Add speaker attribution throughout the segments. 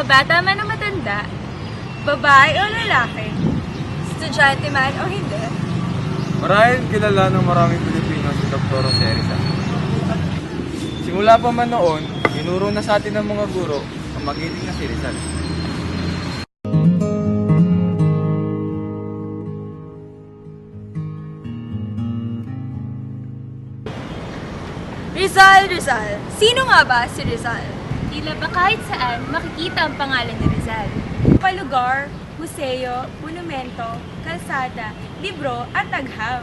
Speaker 1: Bata man o matanda, babae o lalaki, estudyante man o hindi.
Speaker 2: Marahil kilala ng maraming Pilipino si Dr. Jose Rizal. Simula pa man noon, tinuro na sa atin ng mga guro ang magiting na si Rizal.
Speaker 1: Rizal. Sino nga ba si Rizal?
Speaker 3: Tila ba kahit saan makikita ang pangalan ni Rizal?
Speaker 1: Palugar, museo, monumento, kalsada, libro at agham.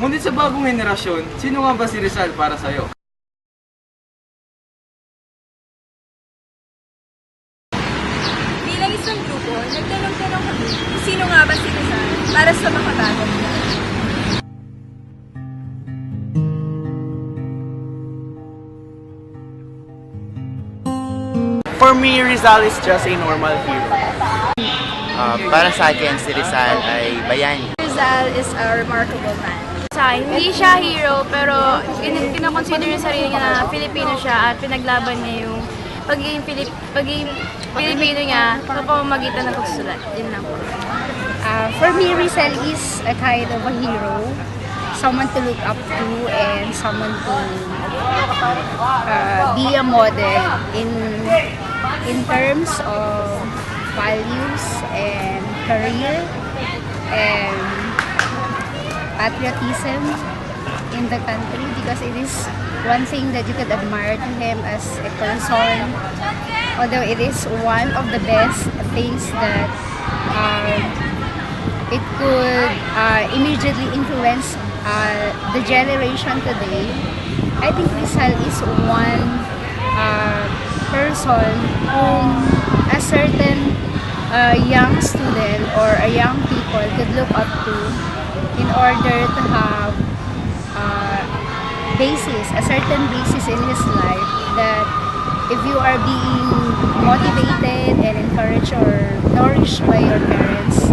Speaker 2: Ngunit sa bagong henerasyon, sino nga ba si Rizal para sa'yo?
Speaker 1: Bilang isang grupo, nagtanong-tanong kami kung sino nga ba si Rizal para sa mga bagong niya.
Speaker 4: For me, Rizal is just a normal hero.
Speaker 5: Para sa akin, si Rizal ay bayani.
Speaker 1: Rizal is a remarkable man.
Speaker 3: Sa akin, hindi siya hero, pero kinoconsider yung sarili niya na Filipino siya at pinaglaban niya yung pagiging Pilipino niya sa pamamagitan ng pagsusulat. Yun lang po.
Speaker 6: For me, Rizal is a kind of a hero, someone to look up to and someone to be a model in terms of values and career and patriotism in the country, because it is one thing that you could admire to him as a person, although it is one of the best things that it could immediately influence the generation today. I think Rizal is one person whom a certain young student or a young people could look up to in order to have a certain basis in his life, that if you are being motivated and encouraged or nourished by your parents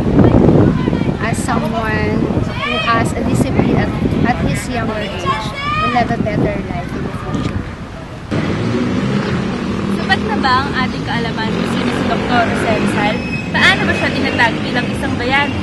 Speaker 6: as someone who has a discipline at his younger age, will have a better life in the future.
Speaker 3: Sapat na ba ang ating kaalaman kung sino si Dr. Jose Rizal? Paano ba siya tinatag bilang isang bayani?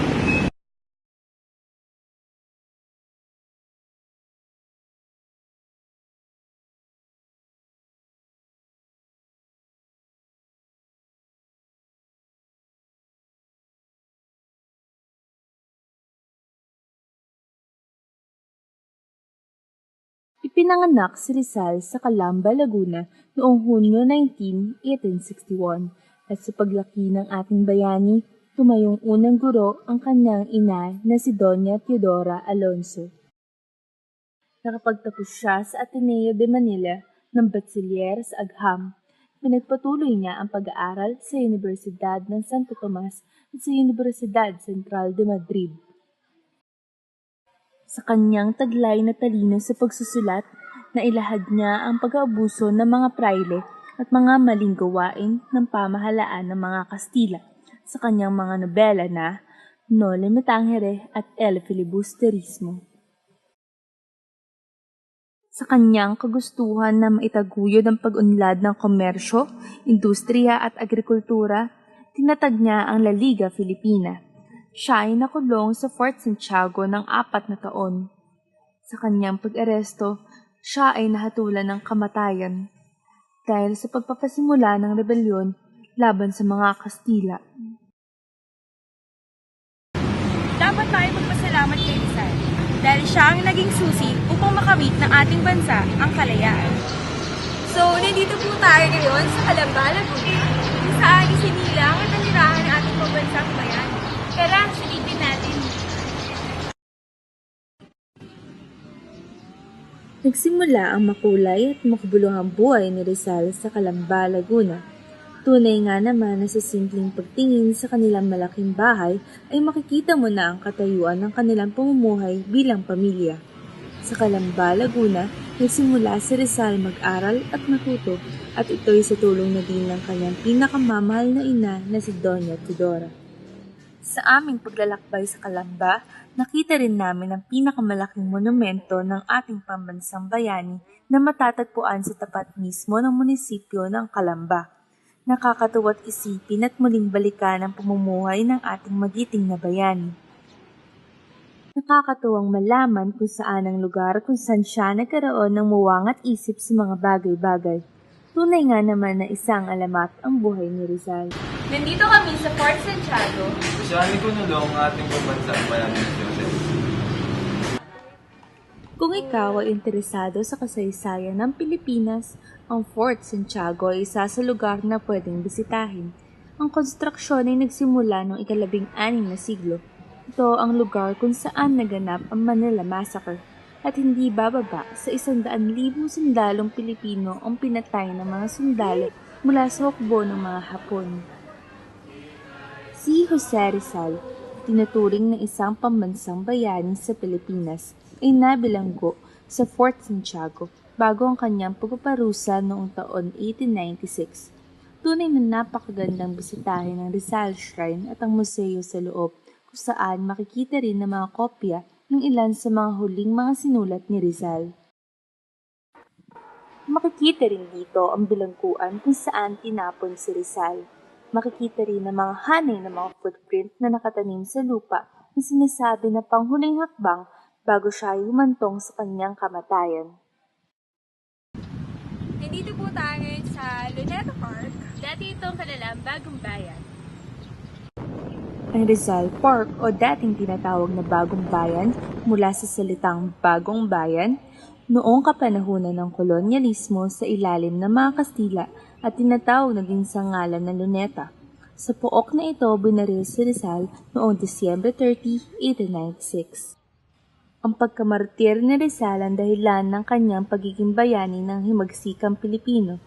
Speaker 7: Ipinanganak si Rizal sa Calamba, Laguna noong Hunyo 19, 1861 at sa paglaki ng ating bayani, tumayong unang guro ang kanyang ina na si Doña Teodora Alonso. Nakapagtapos siya sa Ateneo de Manila ng Bachiller sa Agham. Pinagpatuloy niya ang pag-aaral sa Universidad ng Santo Tomas at sa Universidad Central de Madrid. Sa kanyang taglay na talino sa pagsusulat, nailahad niya ang pag-aabuso ng mga praile at mga maling gawain ng pamahalaan ng mga Kastila sa kanyang mga nobela na Noli Me Tangere at El Filibusterismo. Sa kanyang kagustuhan na maitaguyod ang pag-unlad ng komersyo, industriya at agrikultura, tinatag niya ang La Liga Filipina. Siya ay nakulong sa Fort Santiago ng 4 na taon. Sa kanyang pag-aresto, siya ay nahatulan ng kamatayan dahil sa pagpapasimula ng rebelyon laban sa mga Kastila.
Speaker 1: Dapat tayo magpasalamat kay Rizal dahil siya ang naging susi upang makamit ng ating bansa ang kalayaan. So, nandito po tayo ngayon sa Calamba, Laguna, kung saan isinilang at nanirahan ng ating pambansang bayan. Tara, silipin natin.
Speaker 7: Nagsimula ang makulay at makabuluhang buhay ni Rizal sa Calamba, Laguna. Tunay nga naman na sa simpleng pagtingin sa kanilang malaking bahay ay makikita mo na ang katayuan ng kanilang pamumuhay bilang pamilya. Sa Calamba, Laguna, nagsimula si Rizal mag-aral at matuto at ito'y sa tulong na din ng kanyang pinakamamahal na ina na si Doña Teodora. Sa aming paglalakbay sa Calamba, nakita rin namin ang pinakamalaking monumento ng ating pambansang bayani na matatagpuan sa tapat mismo ng munisipyo ng Calamba. Nakakatuwa't isipin at muling balikan ang pamumuhay ng ating magiting na bayani. Nakakatuwang malaman kung saan ang lugar kung saan siya nagkaroon ng muwangat isip sa mga bagay-bagay. Tunay nga naman na isang alamat ang buhay ni Rizal.
Speaker 1: Nandito kami sa Fort Santiago.
Speaker 2: Masyari ko nulong ang ating pambansang bayani ng Joseph.
Speaker 7: Kung ikaw ay interesado sa kasaysayan ng Pilipinas, ang Fort Santiago ay isa sa lugar na pwedeng bisitahin. Ang konstruksyon ay nagsimula noong ika-16 na siglo. Ito ang lugar kung saan naganap ang Manila Massacre at hindi bababa sa 100,000 sundalong Pilipino ang pinatay ng mga sundalo mula sa hukbo ng mga Hapon. Si Jose Rizal, tinuturing na isang pambansang bayani sa Pilipinas, ay nabilanggo sa Fort Santiago bago ang kanyang pagpaparusa noong taon 1896. Tunay na napakagandang bisitahin ang Rizal Shrine at ang museo sa loob, kung saan makikita rin ang mga kopya ng ilan sa mga huling mga sinulat ni Rizal. Makikita rin dito ang bilangguan kung saan tinapon si Rizal. Makikita rin ang mga hanay ng mga footprint na nakatanim sa lupa na sinasabi na panghuling hakbang bago siya ay humantong sa kanyang kamatayan.
Speaker 1: Nandito po tayo ngayon sa Luneta Park.
Speaker 3: Dati itong kanilang bagong bayan.
Speaker 7: Ang Rizal Park o dating tinatawag na Bagong Bayan mula sa salitang Bagong Bayan, noong kapanahunan ng kolonyalismo sa ilalim ng mga Kastila at tinatawag na din sa ngalan ng Luneta. Sa pook na ito, binaril si Rizal noong Disyembre 30, 1896. Ang pagkamartir ni Rizal ang dahilan ng kanyang pagiging bayani ng himagsikang Pilipino.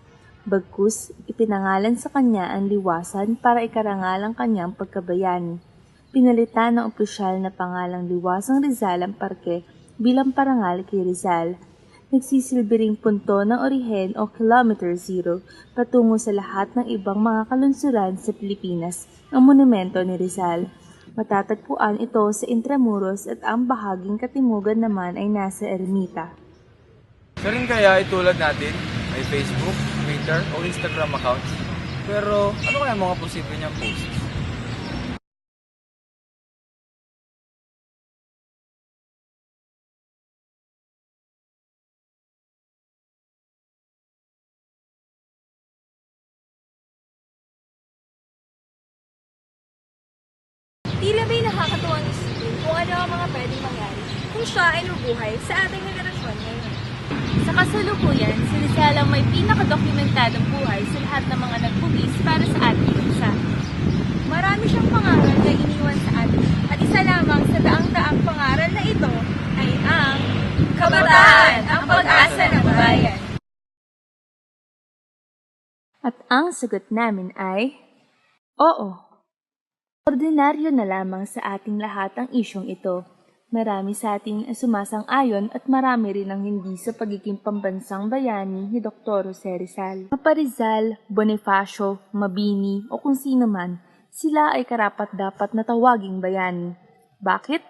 Speaker 7: Bagkus, ipinangalan sa kanya ang liwasan para ikarangal ang kanyang pagkabayani. Pinalitan ng opisyal na pangalang Liwasang Rizal ang parke bilang parangal kay Rizal. Nagsisilbi ring punto ng orihen o Kilometer Zero patungo sa lahat ng ibang mga kalunsuran sa Pilipinas ang monumento ni Rizal. Matatagpuan ito sa Intramuros at ang bahaging katimugan naman ay nasa Ermita.
Speaker 2: Siya rin kaya itulad natin, may Facebook, Twitter o Instagram accounts. Pero ano kaya mga posible niyang posts?
Speaker 1: Tila ba'y nakakatuwang isipin kung ano ang mga pwedeng mangyari kung siya ay nabuhay sa ating henerasyon ngayon.
Speaker 3: Sa kasalukuyan, si Rizal ang may pinakadokumentadong buhay sa lahat ng mga nagpugis para sa ating bansa.
Speaker 1: Marami siyang pangaral na iniwan sa atin at isa lamang sa daang-daang pangaral na ito ay ang Kabataan, ang pag-asa ng bayan.
Speaker 7: At ang sagot namin ay, oo. Ordinaryo na lamang sa ating lahat ang isyong ito. Marami sa ating sumasang-ayon at marami rin ang hindi sa pagiging pambansang bayani ni Dr. Jose Rizal. Maparizal, Bonifacio, Mabini o kung sino man, sila ay karapat-dapat na tawaging bayani. Bakit?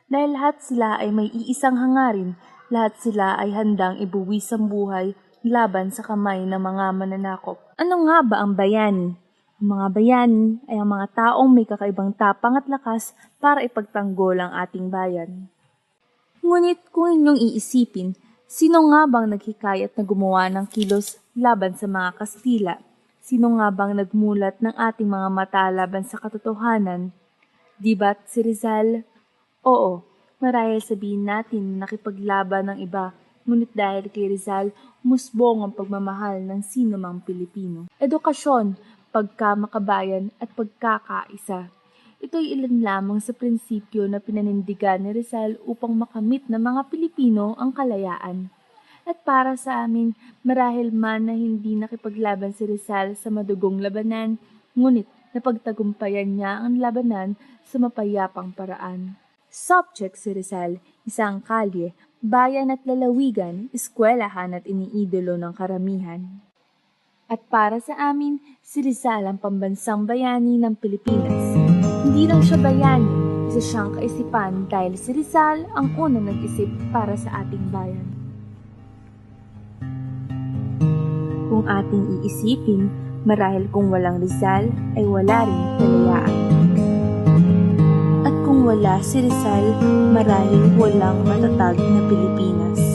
Speaker 7: Dahil lahat sila ay may iisang hangarin, lahat sila ay handang ibuwis ang buhay laban sa kamay ng mga mananakop. Ano nga ba ang bayani? Ang mga bayani ay ang mga taong may kakaibang tapang at lakas para ipagtanggol ang ating bayan. Ngunit kung inyong iisipin, sino nga bang naghikayat na gumawa ng kilos laban sa mga Kastila? Sino nga bang nagmulat ng ating mga mata laban sa katotohanan? Di ba't si Rizal? Oo, marahil sabihin natin na nakipaglaban ng iba, ngunit dahil kay Rizal, musbong ang pagmamahal ng sino mang Pilipino. Edukasyon, pagkamakabayan at pagkakaisa. Ito'y ilan lamang sa prinsipyo na pinanindigan ni Rizal upang makamit ng mga Pilipino ang kalayaan. At para sa amin, marahil man na hindi nakipaglaban si Rizal sa madugong labanan, ngunit napagtagumpayan niya ang labanan sa mapayapang paraan. Subject si Rizal, isang kalye, bayan at lalawigan, eskwelahan at iniidolo ng karamihan. At para sa amin, si Rizal ang pambansang bayani ng Pilipinas. Hindi lang siya bayani, isa siyang kaisipan dahil si Rizal ang unang nag-isip para sa ating bayan. Kung ating iisipin, Marahil kung walang Rizal ay wala rin kalayaan. At kung wala si Rizal, marahil walang matatag na Pilipinas.